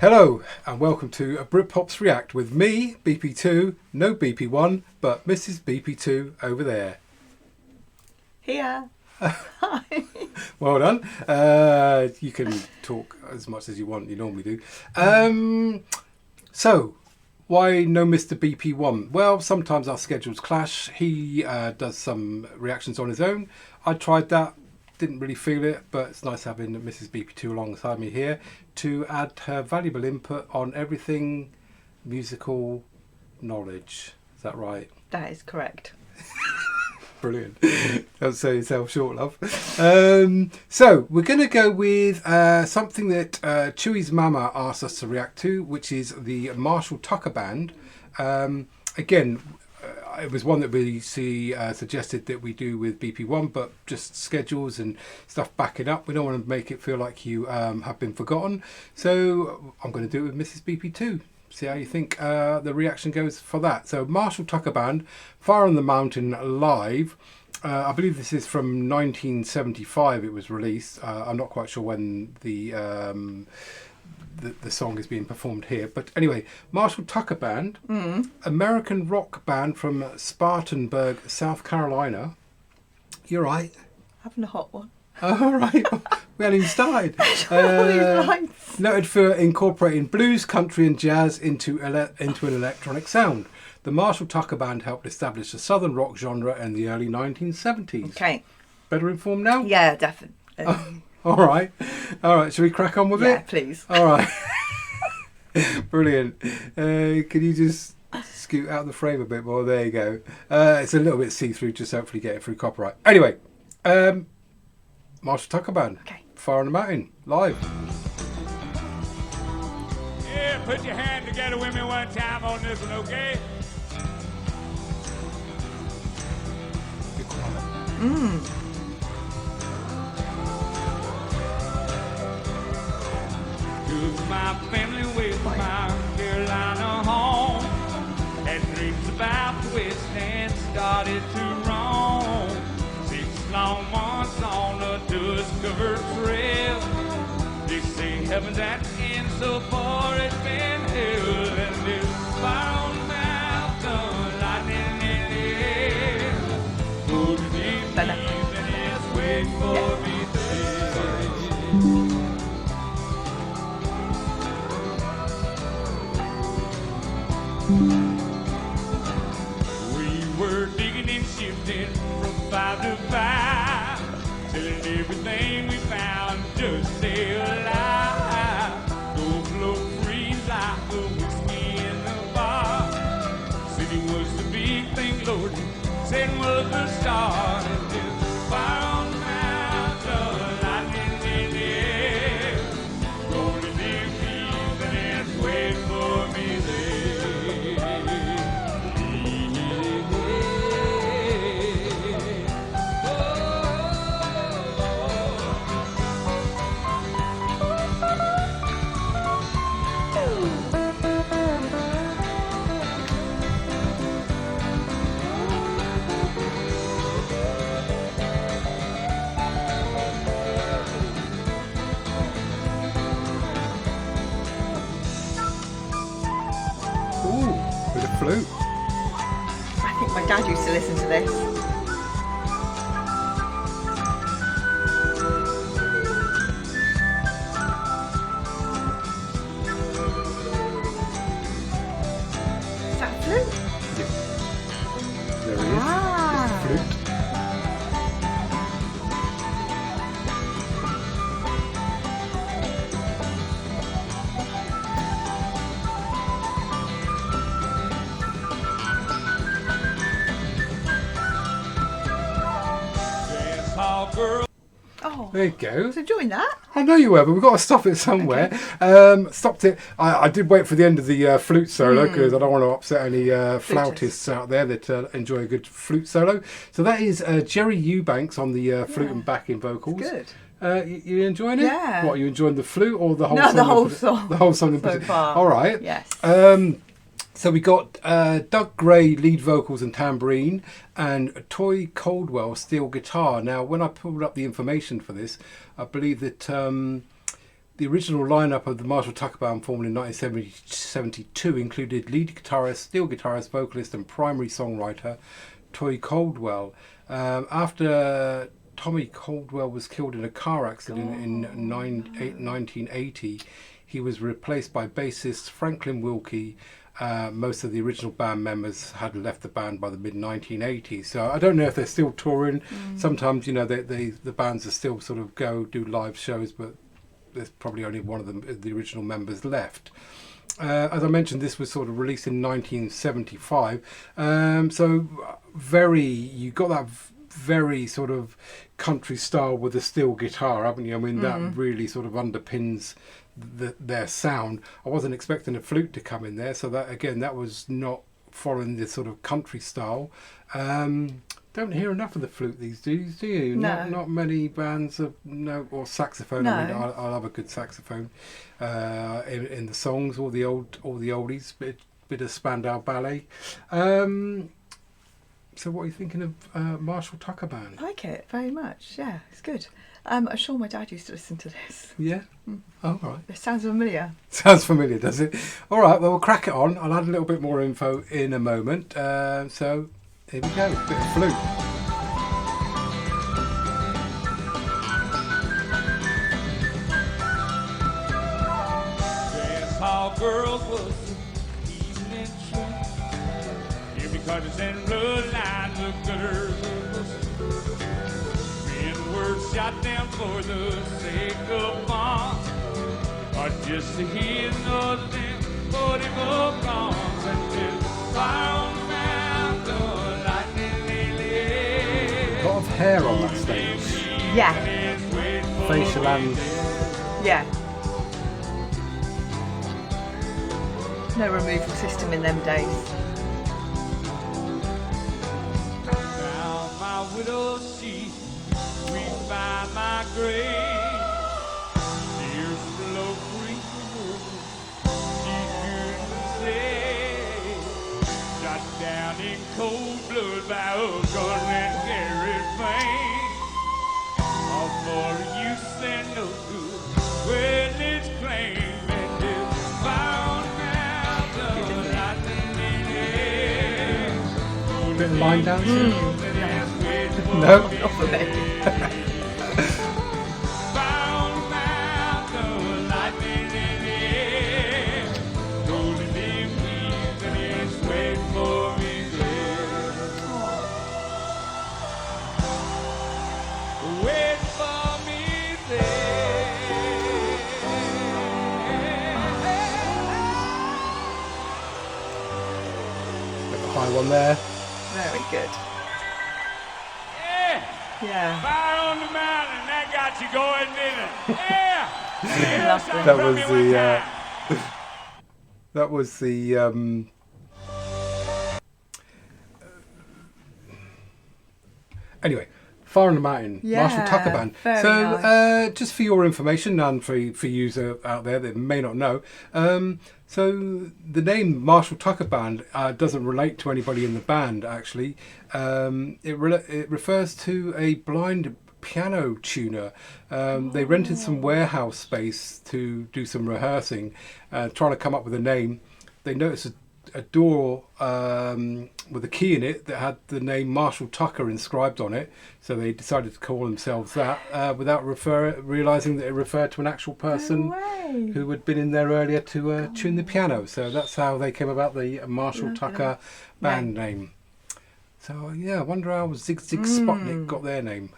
Hello and welcome to a Britpops React with me, BP2, no BP1, but Mrs. BP2 over there. Here. Hi. Well done. You can talk as much as you want, you normally do. So, why no Mr. BP1? Well, sometimes our schedules clash. He does some reactions on his own. I tried that. Didn't really feel it, but it's nice having Mrs. BP2 alongside me here to add her valuable input on everything musical knowledge. Is that right? That is correct. Brilliant. Don't sell yourself short, love. So we're going to go with something that Chewy's mama asked us to react to, which is the Marshall Tucker Band. Again, it was one that we suggested that we do with BP1, but just schedules and stuff backing up. We don't want to make it feel like you have been forgotten. So I'm going to do it with Mrs. BP2. See how you think the reaction goes for that. So Marshall Tucker Band, Fire on the Mountain live. I believe this is from 1975 it was released. I'm not quite sure when the song is being performed here, but anyway, Marshall Tucker Band, American rock band from Spartanburg, South Carolina. You're right. Having a hot one. All right. We haven't even started. Noted for incorporating blues, country, and jazz into an electronic sound. The Marshall Tucker Band helped establish the southern rock genre in the early 1970s. Okay. Better informed now? Yeah, definitely. All right. Shall we crack on with it? Yeah, please. All right. Brilliant. Can you just scoot out the frame a bit more? There you go. It's a little bit see-through, just hopefully get it through copyright. Anyway, Marshall Tucker Band. Okay. Fire on the Mountain, live. Yeah, put your hand together with me one time on this one, okay? Be quiet. Took my family with my Carolina home, had dreams about the West and started to roam. 6 long months on a dust-covered trail. They say heaven's at the end, so far it's been hell. And there's fire on the mountain, lightning in the air. Golden evening is waiting for me there. We were digging and shifting from 5 to 5, selling everything we found just stay alive. Go flow free like the whiskey in the bar. City was the big thing, Lord, Satan was the star. And there's fire on the mountain, lightning in the air. Golden evenings and it's waiting for me there. Ooh, with a flute. I think my dad used to listen to this. Is that a flute? There he is. Ah. Flute. Girl. Oh, There you go. I was enjoying that. I know you were, but we've got to stop it somewhere. Stopped it. I did wait for the end of the flute solo because I don't want to upset any flautists out there that enjoy a good flute solo. So that is Jerry Eubanks on the flute and backing vocals. Good. You enjoying it? Yeah. What, you enjoying the flute or the whole No, song? the whole song. The whole song. So far. All right. Yes. So we got Doug Gray lead vocals and tambourine, and Toy Coldwell steel guitar. Now, when I pulled up the information for this, I believe that The original lineup of the Marshall Tucker Band, formed in 1972, included lead guitarist, steel guitarist, vocalist, and primary songwriter Toy Caldwell. After Tommy Caldwell was killed in a car accident in 1980, he was replaced by bassist Franklin Wilkie. Most of the original band members had left the band by the mid-1980s, so I don't know if they're still touring. Sometimes, you know, the bands are still sort of do live shows, but there's probably only one of the original members left. As I mentioned, this was sort of released in 1975, so you got that very sort of country style with a steel guitar, haven't you? I mean, that really sort of underpins their sound. I wasn't expecting a flute to come in there, so that was not following the sort of country style. Don't hear enough of the flute these days, do you? No. Not many bands have or saxophone. No. I mean, I love a good saxophone in the songs, all the oldies, bit of Spandau Ballet. So what are you thinking of Marshall Tucker Band? I like it very much. Yeah, it's good. I'm sure my dad used to listen to this. Yeah? Oh, all right. It sounds familiar. Sounds familiar, does it? All right, well, we'll crack it on. I'll add a little bit more info in a moment. So here we go, bit of flute. Dance hall girls was evening true. Because and bloodline the gutters men were shot down for the sake of fun, or just to hear nothing but him up guns and just fire on the mountain, lightning lately. A lot of hair on that stage. Yeah. Facial and... Yeah. No removal system in them days. Widow's sheet, sweet by my grave. Dear slow creeper, she couldn't say. Shot down in cold blood by a gun and carried pain. All for use and no good, well it's claim and it's found out the lightning in the air. Bit of line dancing. No? Not for me. High one there. Very good. Yeah. Fire on the mountain, that got you going, didn't it? Yeah! Lovely. That was the anyway, Fire on the Mountain, Yeah, Marshall Tucker Band. very So nice. just for your information and for you out there that may not know, so the name Marshall Tucker Band doesn't relate to anybody in the band, actually. It refers to a blind piano tuner. They rented some warehouse space to do some rehearsing, trying to come up with a name. They noticed a door with a key in it that had the name Marshall Tucker inscribed on it, so they decided to call themselves that without realising that it referred to an actual person who had been in there earlier to tune the piano. So that's how they came about the Marshall Tucker band name. So yeah, I wonder how Zig Zig Sputnik got their name.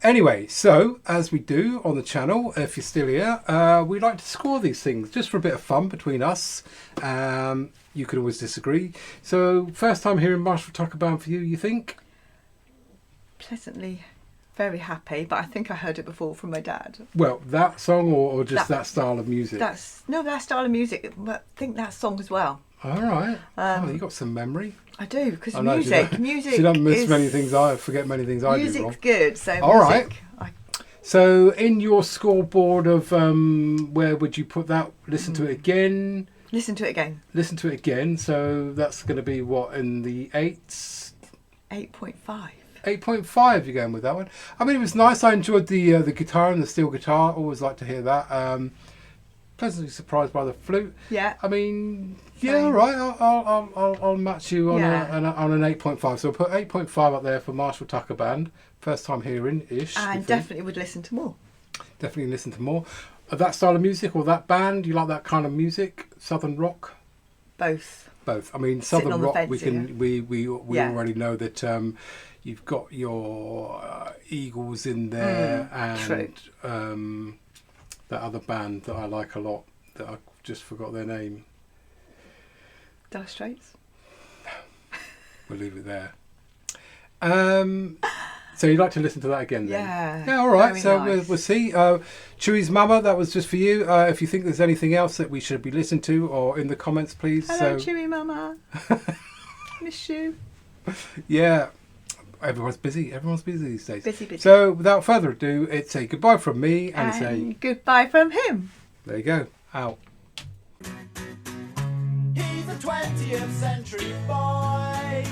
Anyway, so as we do on the channel, if you're still here, we like to score these things just for a bit of fun between us. You could always disagree. So first time hearing Marshall Tucker Band for you, you think? Pleasantly very happy, but I think I heard it before from my dad. Well, that song or just that style of music? That style of music, but I think that song as well. All right. You got some memory. I do, because I know, music. She doesn't miss many things. I forget many things I do wrong. Music's good, so all right. music. So in your scoreboard of where would you put that? Listen to it again. Listen to it again. Listen to it again. So that's going to be what, in the 8s? 8.5. 8.5 you're going with that one. I mean, it was nice. I enjoyed the guitar and the steel guitar. Always like to hear that. Pleasantly surprised by the flute. Yeah. I mean, yeah, all right. I'll match you on an 8.5. So I'll put 8.5 up there for Marshall Tucker Band. First time hearing ish. And definitely would listen to more. Definitely listen to more. That style of music or that band, you like that kind of music? Southern rock? Both. Both. I mean, Southern rock. Fence, we already know that you've got your Eagles in there and that other band that I like a lot that I just forgot their name. Dire Straits. We'll leave it there. So you'd like to listen to that again then? Yeah, all right. very So nice. we'll see. Chewy's Mama, that was just for you. If you think there's anything else that we should be listening to or in the comments, please. Hello, Chewy Mama. Miss you. Yeah. Everyone's busy. Everyone's busy these days. Busy. So without further ado, it's a goodbye from me and it's a goodbye from him. There you go. Out. He's a 20th century boy.